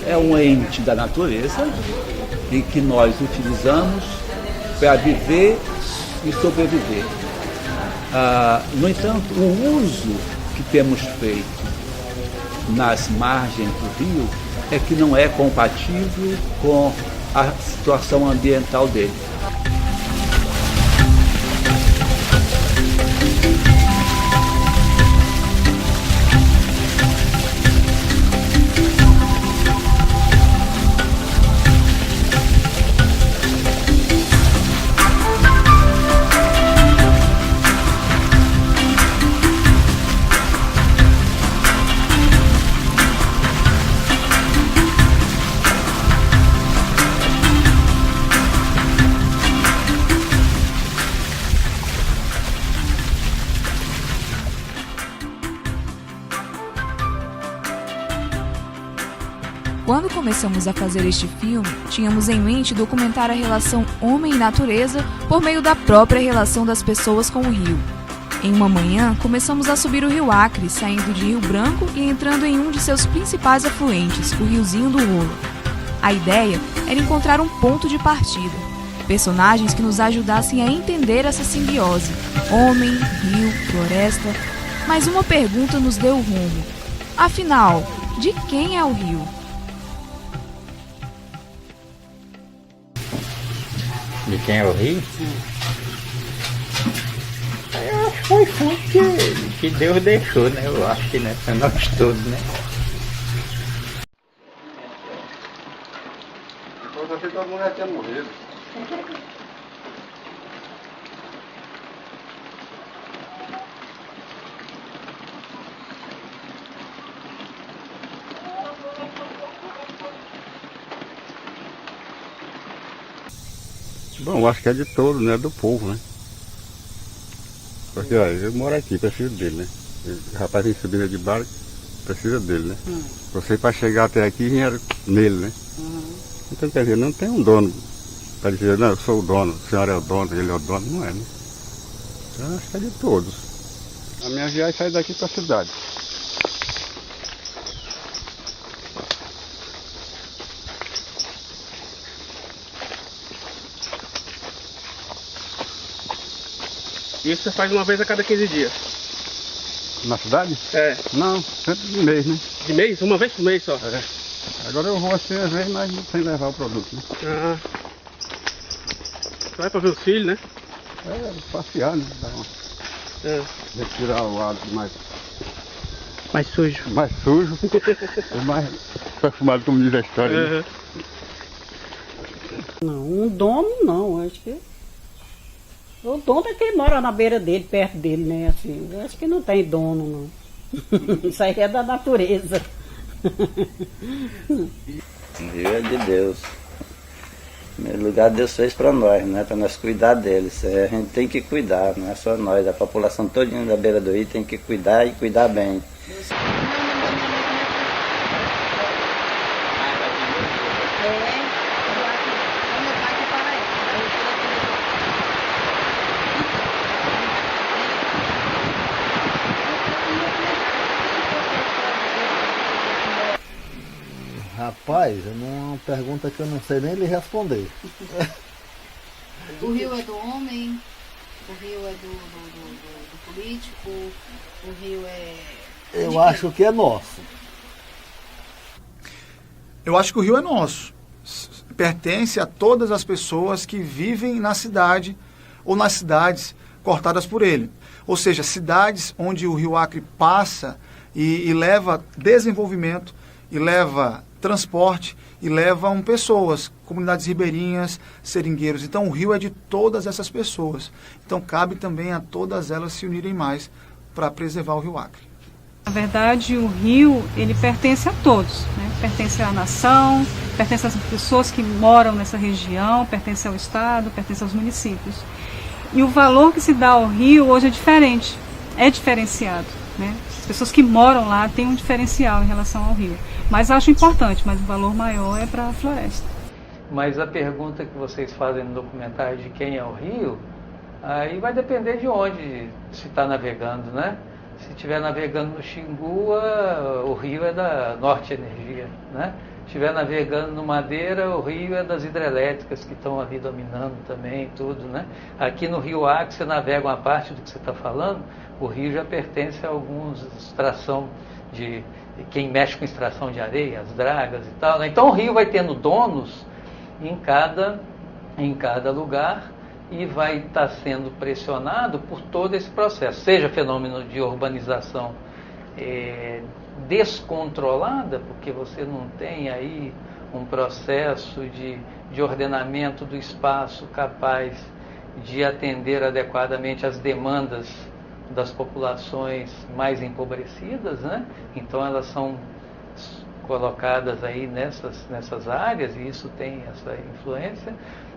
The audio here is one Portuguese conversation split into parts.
é um ente da natureza em que nós utilizamos para viver e sobreviver. No entanto, o uso que temos feito nas margens do rio é que não é compatível com a situação ambiental dele. Quando começamos a fazer este filme, tínhamos em mente documentar a relação homem e natureza por meio da própria relação das pessoas com o rio. Em uma manhã, começamos a subir o rio Acre, saindo de Rio Branco e entrando em um de seus principais afluentes, o Riozinho do Rolo. A ideia era encontrar um ponto de partida, personagens que nos ajudassem a entender essa simbiose, homem, rio, floresta. Mas uma pergunta nos deu o rumo. Afinal, de quem é o rio? De quem é o rio? Eu acho que foi fonte que Deus deixou, né? Eu acho que, né? Para nós todos, né? Depois eu sei que todo mundo já tinha morrido. Bom, eu acho que é de todo, né? Do povo, né? Porque, olha, eu moro aqui, preciso dele, né? O rapaz vem subindo de barco, precisa dele, né? Você para chegar até aqui vinha nele, né? Então, quer dizer, não tem um dono para dizer, não, eu sou o dono, a senhora é o dono, ele é o dono, não é, né? Então, eu acho que é de todos. A minha viagem sai daqui para a cidade. Isso você faz uma vez a cada 15 dias? Na cidade? É. Não, sempre de mês, né? De mês? Uma vez por mês só? É. Agora eu vou assim às vezes, mas sem levar o produto, né? Ah. Você vai pra ver os filhos, né? É, passear, né? Dar uma... Retirar o ar Mais sujo. mais sujo, mais perfumado, como diz a história. Né? Não, um dono não, acho que... O dono é quem mora na beira dele, perto dele, né? Assim, eu acho que não tem dono, não. Isso aí é da natureza. O rio é de Deus. Em primeiro lugar, Deus fez para nós, né? Para nós cuidar deles. A gente tem que cuidar, não é só nós. A população toda da beira do rio tem que cuidar e cuidar bem. Rapaz, é uma pergunta que eu não sei nem lhe responder. O rio é do homem, o rio é do político, o rio é... Eu acho que é nosso. Eu acho que o rio é nosso. Pertence a todas as pessoas que vivem na cidade ou nas cidades cortadas por ele. Ou seja, cidades onde o rio Acre passa e leva desenvolvimento, e leva transporte, e levam pessoas, comunidades ribeirinhas, seringueiros. Então o rio é de todas essas pessoas. Então cabe também a todas elas se unirem mais para preservar o rio Acre. Na verdade, o rio, ele pertence a todos, né? Pertence à nação, pertence às pessoas que moram nessa região, pertence ao estado, pertence aos municípios. E o valor que se dá ao rio hoje é diferente, é diferenciado, né? As pessoas que moram lá têm um diferencial em relação ao rio. Mas acho importante, mas o valor maior é para a floresta. Mas a pergunta que vocês fazem no documentário de quem é o rio, aí vai depender de onde se está navegando, né? Se estiver navegando no Xingu, o rio é da Norte Energia, né? estiver navegando no Madeira, o rio é das hidrelétricas que estão ali dominando também, tudo, né? Aqui no Rio Acre, você navega uma parte do que você está falando, o rio já pertence a alguns extração de quem mexe com extração de areia, as dragas e tal, né? Então o rio vai tendo donos em cada lugar e vai estar sendo pressionado por todo esse processo, seja fenômeno de urbanização descontrolada, porque você não tem aí um processo de ordenamento do espaço capaz de atender adequadamente às demandas das populações mais empobrecidas, né? Então elas são colocadas aí nessas áreas e isso tem essa influência.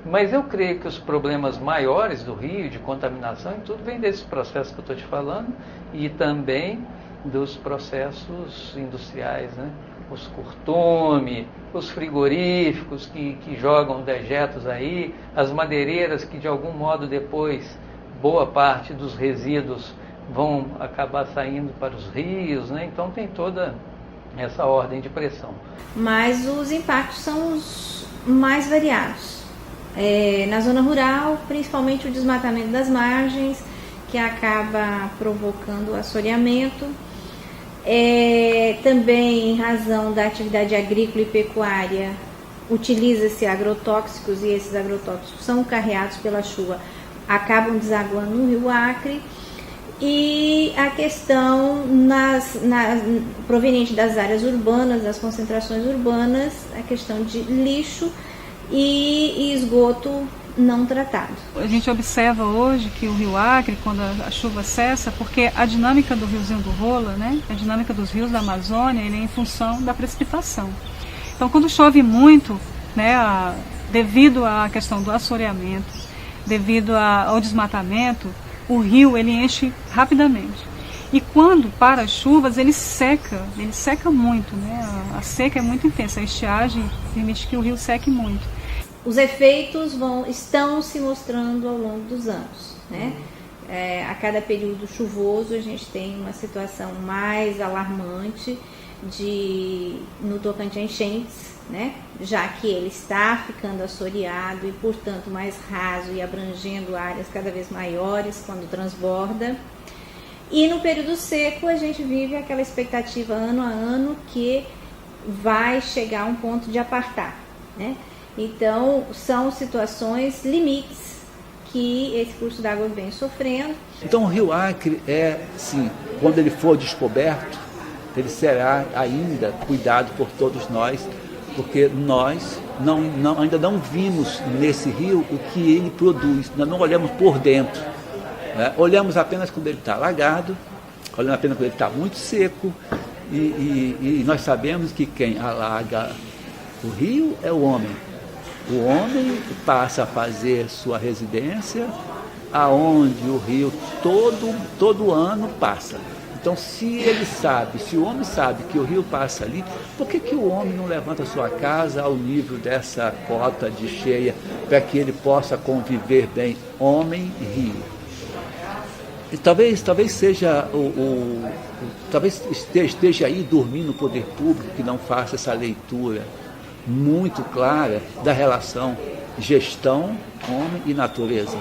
Mas eu creio que os problemas maiores do rio, de contaminação e tudo, vem desses processos que eu estou te falando e também dos processos industriais, né? Os curtume, os frigoríficos que jogam dejetos aí, as madeireiras que de algum modo depois boa parte dos resíduos vão acabar saindo para os rios, né? Então tem toda essa ordem de pressão. Mas os impactos são os mais variados. Na zona rural, principalmente o desmatamento das margens, que acaba provocando assoreamento. Também em razão da atividade agrícola e pecuária, utiliza-se agrotóxicos e esses agrotóxicos são carreados pela chuva, acabam desaguando no Rio Acre. E a questão proveniente das áreas urbanas, das concentrações urbanas, a questão de lixo e esgoto não tratado. A gente observa hoje que o Rio Acre, quando a chuva cessa, porque a dinâmica do riozinho do Rola, né, a dinâmica dos rios da Amazônia, ele é em função da precipitação. Então, quando chove muito, né, devido à questão do assoreamento, devido ao desmatamento, o rio ele enche rapidamente. E quando para as chuvas, ele seca muito, né? A seca é muito intensa, a estiagem permite que o rio seque muito. Os efeitos estão se mostrando ao longo dos anos, né? A cada período chuvoso a gente tem uma situação mais alarmante no tocante a enchentes, né? Já que ele está ficando assoreado e, portanto, mais raso e abrangendo áreas cada vez maiores quando transborda. E no período seco a gente vive aquela expectativa ano a ano que vai chegar a um ponto de apartar, né? Então, são situações limites que esse curso d'água vem sofrendo. Então, o Rio Acre sim, quando ele for descoberto, ele será ainda cuidado por todos nós, porque nós ainda não vimos nesse rio o que ele produz, nós não olhamos por dentro, né? Olhamos apenas quando ele está alagado, olhamos apenas quando ele está muito seco, e nós sabemos que quem alaga o rio é o homem. O homem passa a fazer sua residência aonde o rio todo ano passa. Então, se o homem sabe que o rio passa ali, por que o homem não levanta a sua casa ao nível dessa cota de cheia para que ele possa conviver bem, homem e rio? E talvez seja talvez esteja aí dormindo o poder público que não faça essa leitura muito clara da relação gestão, homem e natureza.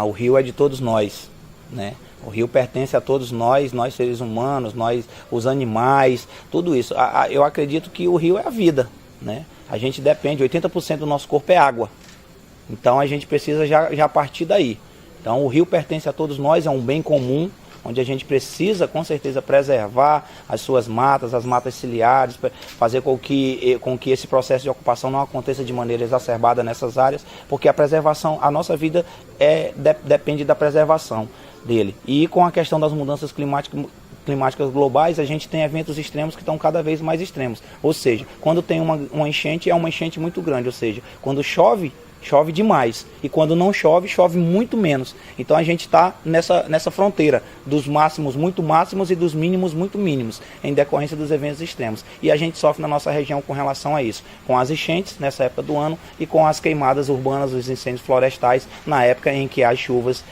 O rio é de todos nós, né? O rio pertence a todos nós seres humanos, nós, os animais, tudo isso. Eu acredito que o rio é a vida, né? A gente depende, 80% do nosso corpo é água. Então a gente precisa já partir daí. Então o rio pertence a todos nós, é um bem comum, onde a gente precisa, com certeza, preservar as suas matas, as matas ciliares, fazer com que esse processo de ocupação não aconteça de maneira exacerbada nessas áreas, porque a preservação, a nossa vida depende da preservação dele. E com a questão das mudanças climáticas globais, a gente tem eventos extremos que estão cada vez mais extremos. Ou seja, quando tem uma enchente, é uma enchente muito grande. Ou seja, quando chove demais. E quando não chove, chove muito menos. Então a gente está nessa fronteira dos máximos muito máximos e dos mínimos muito mínimos, em decorrência dos eventos extremos. E a gente sofre na nossa região com relação a isso, com as enchentes nessa época do ano e com as queimadas urbanas, os incêndios florestais, na época em que as chuvas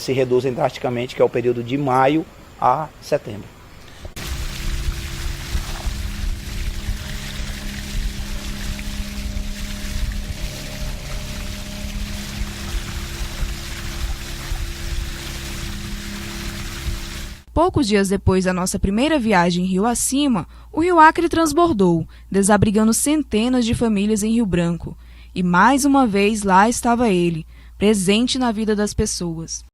se reduzem drasticamente, que é o período de maio a setembro. Poucos dias depois da nossa primeira viagem rio acima, o rio Acre transbordou, desabrigando centenas de famílias em Rio Branco. E mais uma vez lá estava ele, presente na vida das pessoas.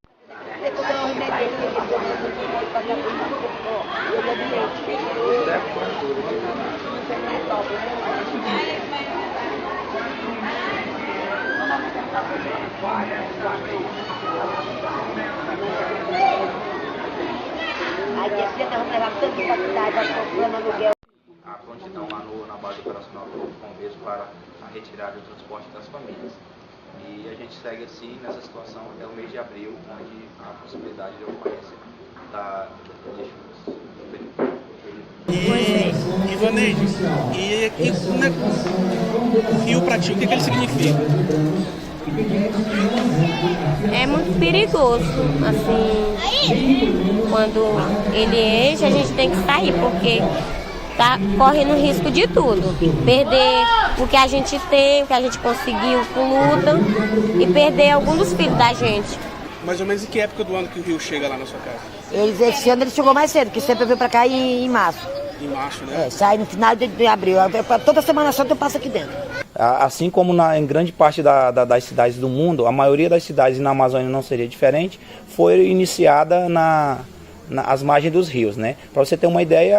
A prontidão lá na base operacional do Bombeiros para a retirada e o transporte das famílias. E a gente segue assim nessa situação até o mês de abril, onde há a possibilidade de ocorrência de chuvas. Ivaneide, e o rio pra ti, o que ele significa? É muito perigoso, assim, quando ele enche a gente tem que sair, porque tá correndo risco de tudo, perder o que a gente tem, o que a gente conseguiu com luta e perder algum dos filhos da gente. Mais ou menos em que época do ano que o rio chega lá na sua casa? Esse ano ele chegou mais cedo, que sempre veio pra cá em março. Em março, né? Sai no final de abril. Toda Semana Santa eu passo aqui dentro. Assim como em grande parte das cidades do mundo, a maioria das cidades, e na Amazônia não seria diferente, foi iniciada às margens dos rios, né? Para você ter uma ideia,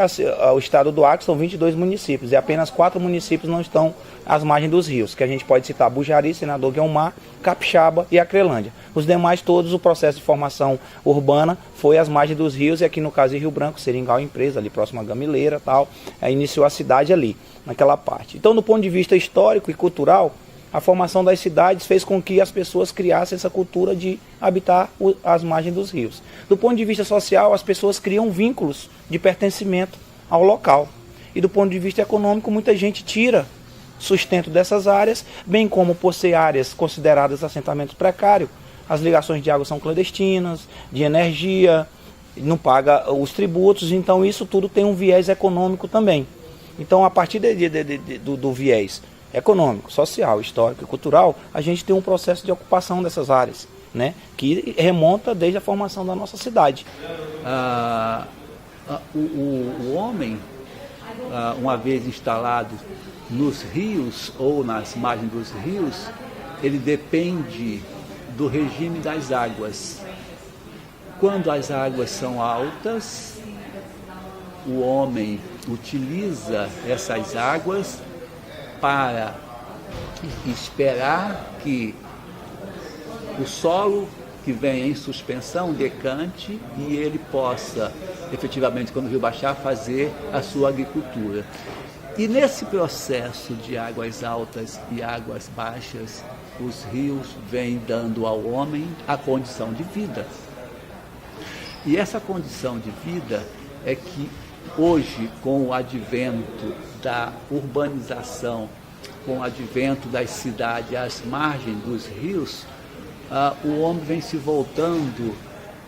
o estado do Acre são 22 municípios e apenas 4 municípios não estão às margens dos rios, que a gente pode citar Bujari, Senador Guiomar, Capixaba e Acrelândia. Os demais todos, o processo de formação urbana foi às margens dos rios e aqui no caso de Rio Branco, Seringal Empresa, ali próximo a Gamileira, tal, iniciou a cidade ali, naquela parte. Então, do ponto de vista histórico e cultural, a formação das cidades fez com que as pessoas criassem essa cultura de habitar as margens dos rios. Do ponto de vista social, as pessoas criam vínculos de pertencimento ao local. E do ponto de vista econômico, muita gente tira sustento dessas áreas, bem como por ser áreas consideradas assentamentos precários, as ligações de água são clandestinas, de energia, não paga os tributos, então isso tudo tem um viés econômico também. Então, a partir do viés econômico, social, histórico e cultural, a gente tem um processo de ocupação dessas áreas, né, que remonta desde a formação da nossa cidade. O homem, uma vez instalado nos rios ou nas margens dos rios, ele depende do regime das águas. Quando as águas são altas, o homem utiliza essas águas para esperar que o solo que vem em suspensão decante e ele possa, efetivamente, quando o rio baixar, fazer a sua agricultura. E nesse processo de águas altas e águas baixas, os rios vêm dando ao homem a condição de vida. E essa condição de vida é que hoje, com o advento da urbanização, com o advento das cidades às margens dos rios, o homem vem se voltando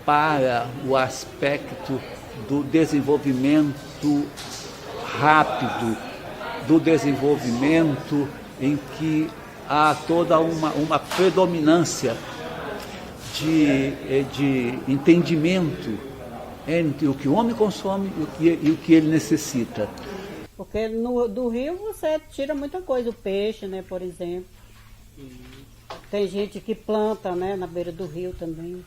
para o aspecto do desenvolvimento rápido, do desenvolvimento em que há toda uma predominância de entendimento entre o que o homem consome e o que ele necessita. Porque do rio você tira muita coisa, o peixe, né, por exemplo. Tem gente que planta, né, na beira do rio também,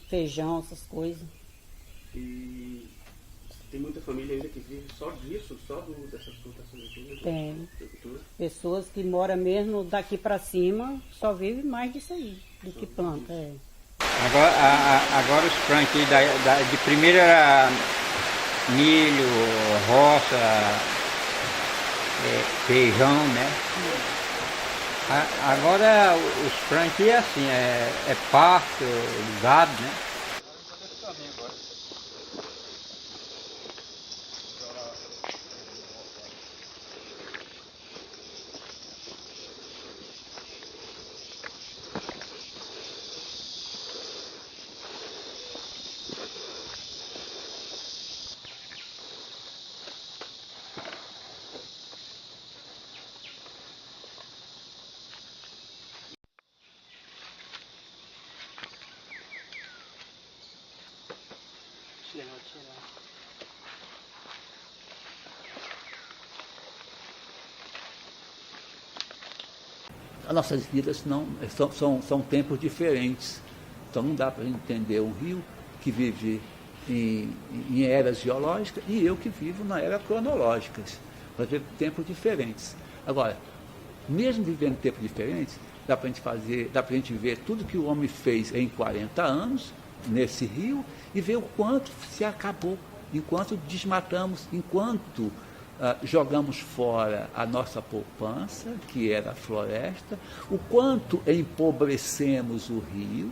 feijão, essas coisas. E tem muita família ainda que vive só disso, dessas plantações aqui? Tem. Pessoas que moram mesmo daqui para cima só vivem mais disso aí, do que planta. É. Agora os plantios de primeira era milho, roça, feijão, né? Agora os plantios é assim, é pasto, gado, né? As nossas vidas são tempos diferentes. Então não dá para entender um rio que vive em eras geológicas e eu que vivo na era cronológica. Vai ver tempos diferentes. Agora, mesmo vivendo tempos diferentes, dá para a gente ver tudo que o homem fez em 40 anos nesse rio e ver o quanto se acabou, enquanto desmatamos, enquanto jogamos fora a nossa poupança, que era a floresta, o quanto empobrecemos o rio,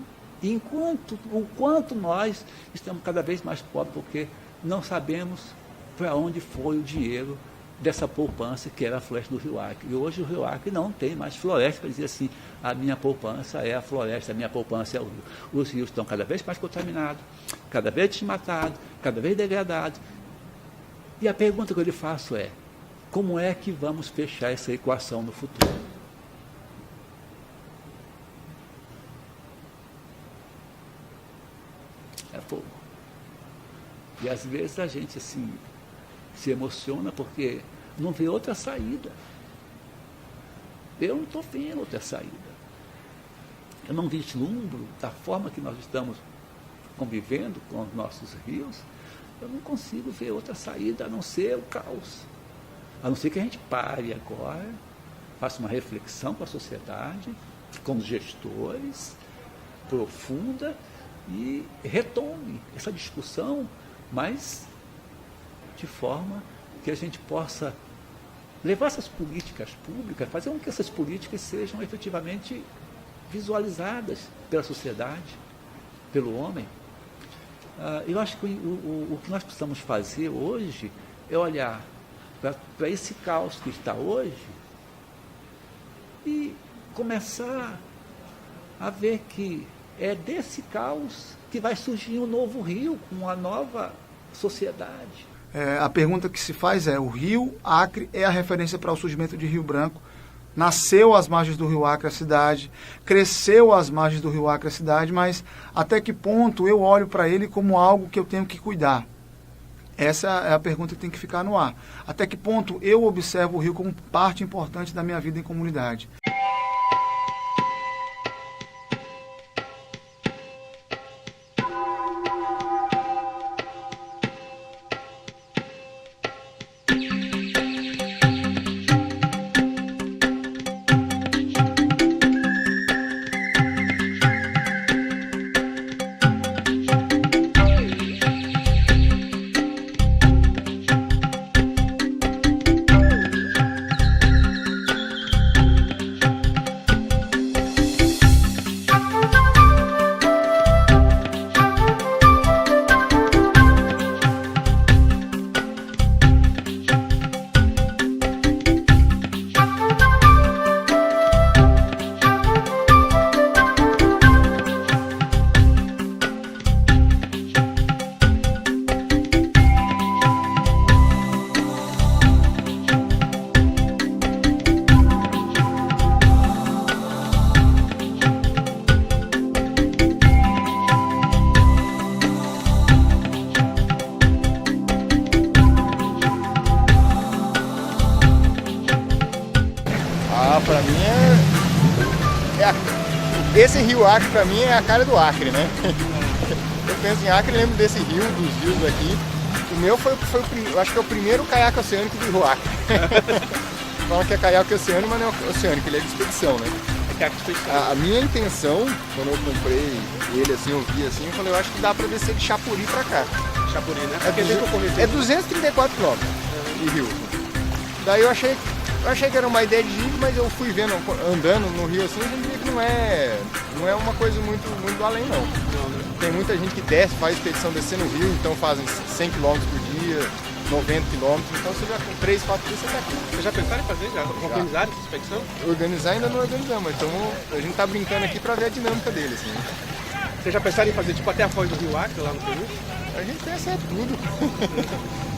o quanto nós estamos cada vez mais pobres, porque não sabemos para onde foi o dinheiro dessa poupança que era a floresta do Rio Acre. E hoje o Rio Acre não tem mais floresta para dizer assim, a minha poupança é a floresta, a minha poupança é o rio. Os rios estão cada vez mais contaminados, cada vez desmatados, cada vez degradados. E a pergunta que eu lhe faço é, como é que vamos fechar essa equação no futuro? É fogo. E às vezes a gente assim, se emociona porque não vê outra saída. Eu não estou vendo outra saída. Eu não vislumbro da forma que nós estamos convivendo com os nossos rios, eu não consigo ver outra saída a não ser o caos. A não ser que a gente pare agora, faça uma reflexão com a sociedade, com os gestores, profunda, e retome essa discussão, mas de forma que a gente possa levar essas políticas públicas, fazer com que essas políticas sejam efetivamente visualizadas pela sociedade, pelo homem. Eu acho que o que nós precisamos fazer hoje é olhar para esse caos que está hoje e começar a ver que é desse caos que vai surgir um novo rio, com uma nova sociedade. A pergunta que se faz é, o Rio Acre é a referência para o surgimento de Rio Branco? Nasceu às margens do Rio Acre a cidade, cresceu às margens do Rio Acre a cidade, mas até que ponto eu olho para ele como algo que eu tenho que cuidar? Essa é a pergunta que tem que ficar no ar. Até que ponto eu observo o rio como parte importante da minha vida em comunidade? Pra mim esse Rio Acre pra mim é a cara do Acre, né? Eu penso em Acre e lembro desse rio, dos rios aqui. O meu foi eu acho que é o primeiro caiaque oceânico do Rio Acre. Falam que é caiaque oceânico, mas não é oceânico, ele é de expedição, né? A minha intenção, quando eu comprei ele assim, eu vi assim, eu falei, eu acho que dá pra descer de Chapuri pra cá. Chapuri, né? É 234 quilômetros de rio. Daí eu achei que era uma ideia de rio, mas eu fui vendo, andando no rio assim, a gente vê que não é uma coisa muito além não. Tem muita gente que desce, faz expedição descendo o rio, então fazem 100 km por dia, 90 km, então você já com 3, 4 dias você está aqui. Vocês já pensaram em fazer? Já organizaram essa expedição? Organizar ainda não organizamos, então a gente está brincando aqui para ver a dinâmica dele. Assim. Vocês já pensaram em fazer tipo até a foz do Rio Acre lá no Peru? A gente pensa tudo.